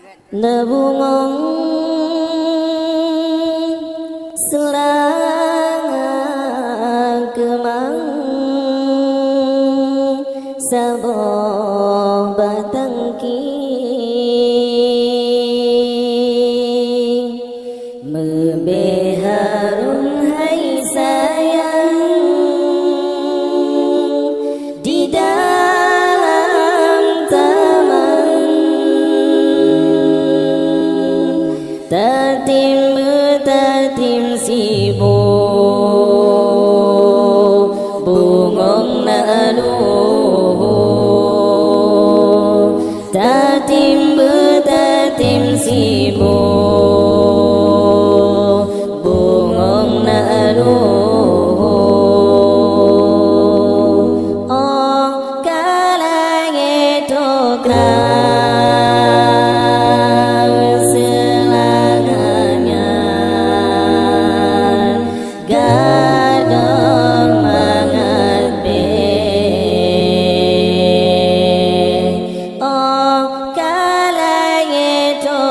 Nebungong selang kemang saboh batangki mebeharum hai sayang di dalam taman tatim sibuk bungong na aluh tatim sibuk bungong na aluh oh kalang itu gadong mangat be oh kalang itu